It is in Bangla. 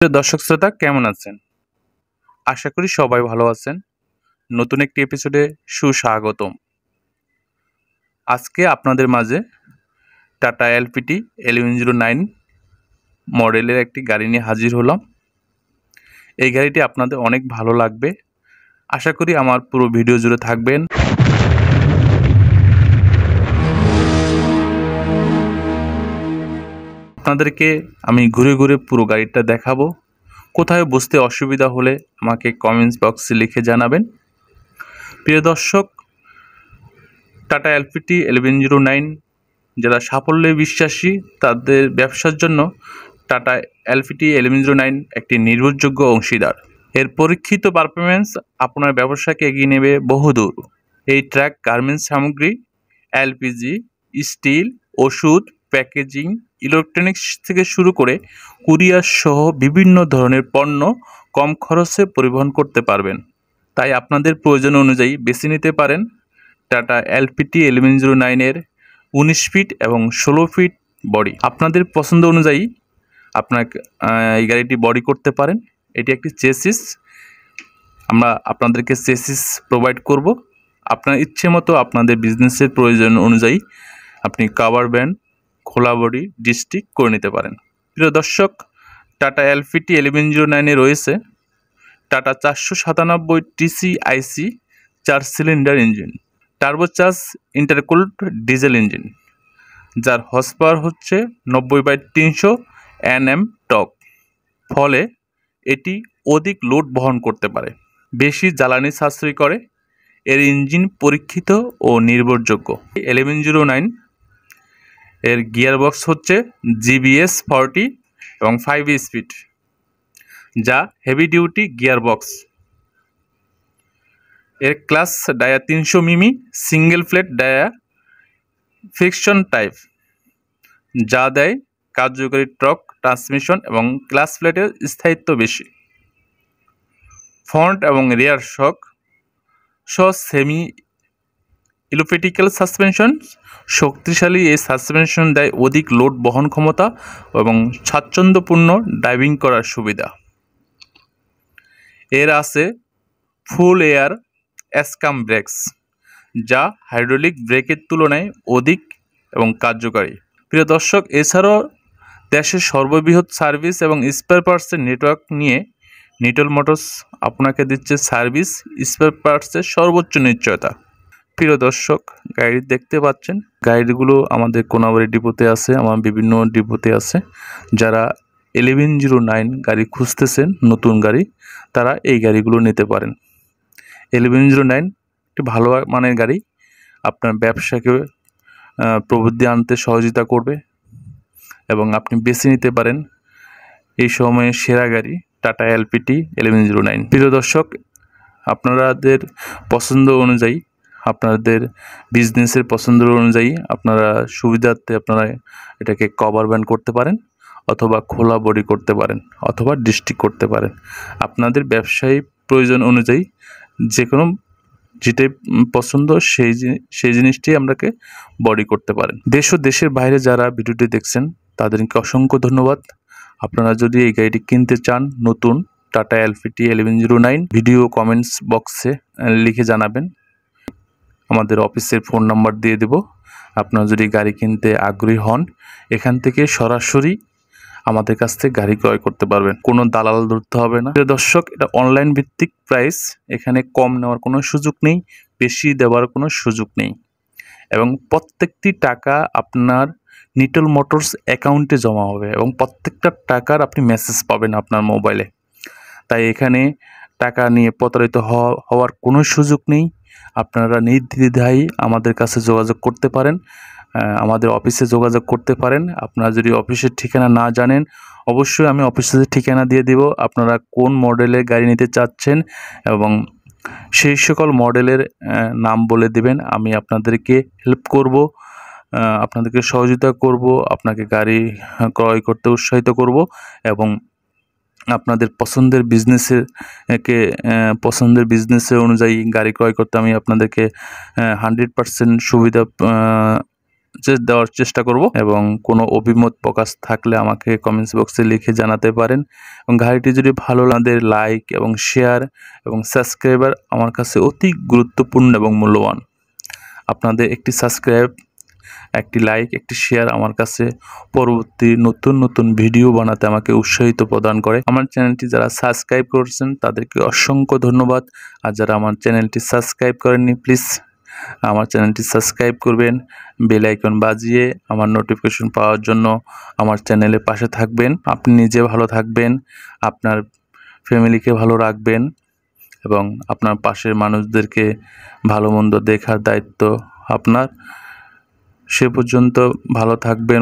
প্রিয় দর্শক শ্রোতা কেমন আছেন? আশা করি সবাই ভালো আছেন। নতুন একটি এপিসোডে সুস্বাগতম। আজকে আপনাদের মাঝে টাটা এলপিটি 1109 মডেলের একটি গাড়ি নিয়ে হাজির হলাম। এই গাড়িটি আপনাদের অনেক ভালো লাগবে। আশা করি আমার পুরো ভিডিও জুড়ে থাকবেন। আপনাদেরকে আমি ঘুরে ঘুরে পুরো গাড়িটা দেখাবো। কোথায় বুঝতে অসুবিধা হলে আমাকে কমেন্টস বক্সে লিখে জানাবেন। প্রিয় দর্শক, টাটা এলপিটি 1109 যারা সাফল্যে বিশ্বাসী তাদের ব্যবসার জন্য টাটা এলপিটি 1109 একটি নির্ভরযোগ্য অংশীদার। এর পরীক্ষিত পারফরমেন্স আপনার ব্যবসাকে এগিয়ে নেবে বহুদূর। এই ট্রাক গার্মেন্টস সামগ্রী, এলপিজি, স্টিল, ওষুধ, প্যাকেজিং, ইলেকট্রনিক্স থেকে শুরু করে কুরিয়ার সহ বিভিন্ন ধরনের পণ্য কম খরচে পরিবহন করতে পারবেন। তাই আপনাদের প্রয়োজন অনুযায়ী বেছে নিতে পারেন টাটা এলপিটি 1109 19 ফিট এবং 16 ফিট বডি। আপনাদের পছন্দ অনুযায়ী আপনাকে এই গাড়িটি বডি করতে পারেন। এটি একটি চেসিস, আমরা আপনাদেরকে চেসিস প্রোভাইড করব। আপনার ইচ্ছে মতো আপনাদের বিজনেসের প্রয়োজন অনুযায়ী আপনি কাভার ব্যান্ড, খোলা বডি, ডিস্ট্রিক্ট করে নিতে পারেন। প্রিয় দর্শক, টাটা এলপিটি 1109 রয়েছে Tata 497 TCIC 4 cylinder engine, turbocharge intercooled diesel engine, যার হর্স পাওয়ার হচ্ছে 90/300 Nm টর্ক। ফলে এটি অধিক লোড বহন করতে পারে, বেশি জ্বালানি সাশ্রয় করে। এর ইঞ্জিন পরীক্ষিত ও নির্ভরযোগ্য। 1109 এর গিয়ারবক্স হচ্ছে GBS 40 এবং 5 স্পিড, যা হেভি ডিউটি গিয়ারবক্স। এর ক্লাস ডায়া 300 মিমি single plate dia friction type, যা দেয় কার্যকরী টর্ক, ট্রান্সমিশন এবং ক্লাস প্লেটের স্থায়িত্ব বেশি। ফ্রন্ট এবং রিয়ার শক সহ সেমি ইলেকট্রিক্যাল সাসপেনশন। শক্তিশালী এই সাসপেনশন দেয় অধিক লোড বহন ক্ষমতা এবং স্বাচ্ছন্দ্যপূর্ণ ড্রাইভিং করার সুবিধা। এর আছে ফুল এয়ার অ্যাসকাম ব্রেকস, যা হাইড্রোলিক ব্রেকের তুলনায় অধিক এবং কার্যকারী। প্রিয় দর্শক, এছাড়াও দেশের সর্ববৃহৎ সার্ভিস এবং স্পেয়ার পার্টসের নেটওয়ার্ক নিয়ে নিটল মোটরস আপনাকে দিচ্ছে সার্ভিস স্পেয়ার পার্টসের সর্বোচ্চ নিশ্চয়তা। প্রিয় দর্শক, গাড়ি দেখতে পাচ্ছেন, গাড়িগুলো আমাদের কোনাবাড়ি ডিপোতে আছে, আমার বিভিন্ন ডিপোতে আছে। যারা 1109 গাড়ি খুঁজতেছেন, নতুন গাড়ি, তারা এই গাড়িগুলো নিতে পারেন। 1109 একটি ভালো মানের গাড়ি, আপনার ব্যবসাকে প্রবৃদ্ধি আনতে সহযোগিতা করবে এবং আপনি বেছে নিতে পারেন এই সময়ে সেরা গাড়ি টাটা এলপিটি 1109। প্রিয় দর্শক, আপনাদের পছন্দ অনুযায়ী, আপনাদের বিজনেসের পছন্দ অনুযায়ী আপনারা সুবিধার্থে আপনারা এটাকে কভার ব্যান্ড করতে পারেন, অথবা খোলা বডি করতে পারেন, অথবা ডিস্ট্রিক্ট করতে পারেন। আপনাদের ব্যবসায়ী প্রয়োজন অনুযায়ী যে কোনো যেটাই পছন্দ সেই জিনিসটি আপনাকে বডি করতে পারেন। দেশ ও দেশের বাইরে যারা ভিডিওটি দেখছেন তাদেরকে অসংখ্য ধন্যবাদ। আপনারা যদি এই গাড়িটি কিনতে চান নতুন টাটা এলপিটি 1109, ভিডিও কমেন্টস বক্সে লিখে জানাবেন। আমাদের অফিসের ফোন নাম্বার দিয়ে দেব। আপনারা যদি গাড়ি কিনতে আগ্রহী হন, এখান থেকে সরাসরি আমাদের কাছ থেকে গাড়ি ক্রয় করতে পারবেন, কোনো দালাল ধরতে হবে না। দর্শক, এটা অনলাইন ভিত্তিক প্রাইস, এখানে কম নেওয়ার কোনো সুযোগ নেই, বেশি দেওয়ার কোনো সুযোগ নেই, এবং প্রত্যেকটি টাকা আপনার নিটল মোটরস অ্যাকাউন্টে জমা হবে এবং প্রত্যেকটা টাকার আপনি মেসেজ পাবেন আপনার মোবাইলে। তাই এখানে টাকা নিয়ে প্রতারিত হওয়ার কোনো সুযোগ নেই। আপনারা নির্দ্বিধায় আমাদের কাছে যোগাযোগ করতে পারেন, আমাদের অফিসে যোগাযোগ করতে পারেন। আপনারা যদি অফিসের ঠিকানা না জানেন, অবশ্যই আমি অফিসের ঠিকানা দিয়ে দেব। আপনারা কোন মডেলের গাড়ি নিতে চাচ্ছেন এবং সেই সকল মডেলের নাম বলে দেবেন, আমি আপনাদেরকে হেল্প করব, আপনাদেরকে সহযোগিতা করব, আপনাকে গাড়ি ক্রয় করতে উৎসাহিত করব এবং আপনাদের পছন্দের বিজনেসের অনুযায়ী গাড়ি ক্রয় করতে আমি আপনাদেরকে 100% সুবিধা দেওয়ার চেষ্টা করব এবং কোনো অভিমত প্রকাশ থাকলে আমাকে কমেন্টস বক্সে লিখে জানাতে পারেন। এবং গাড়িটি যদি ভালো লাগে লাইক এবং শেয়ার এবং সাবস্ক্রাইবার আমার কাছে অতি গুরুত্বপূর্ণ এবং মূল্যবান। আপনাদের একটি সাবস্ক্রাইব, একটি লাইক, একটি শেয়ার আমার কাছে পরবর্তী নতুন নতুন ভিডিও বানাতে আমাকে উৎসাহিত প্রদান করে। আমার চ্যানেলটি যারা সাবস্ক্রাইব করেছেন তাদেরকে অসংখ্য ধন্যবাদ। আর যারা আমার চ্যানেলটি সাবস্ক্রাইব করেননি প্লিজ আমার চ্যানেলটি সাবস্ক্রাইব করবেন, বেল আইকন বাজিয়ে আমার নোটিফিকেশন পাওয়ার জন্য আমার চ্যানেলের পাশে থাকবেন। আপনি নিজে ভালো থাকবেন, আপনার ফ্যামিলিকে ভালো রাখবেন এবং আপনার পাশের মানুষদেরকে ভালো মন্দ দেখার দায়িত্ব আপনার। সে পর্যন্ত ভালো থাকবেন।